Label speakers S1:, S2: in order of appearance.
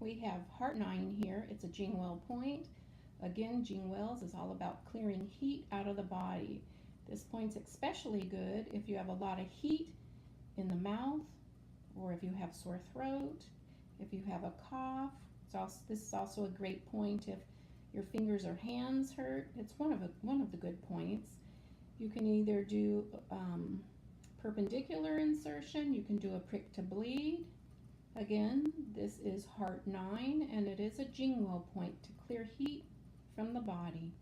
S1: We have heart 9 here. It's a Jing Well point. Again, Jing Wells is all about clearing heat out of the body. This point's especially good if you have a lot of heat in the mouth, or if you have sore throat, if you have a cough. This is also a great point if your fingers or hands hurt. It's one of the good points. You can either do perpendicular insertion, you can do a prick to bleed. Again, this is heart 9, and it is a Jing Well point to clear heat from the body.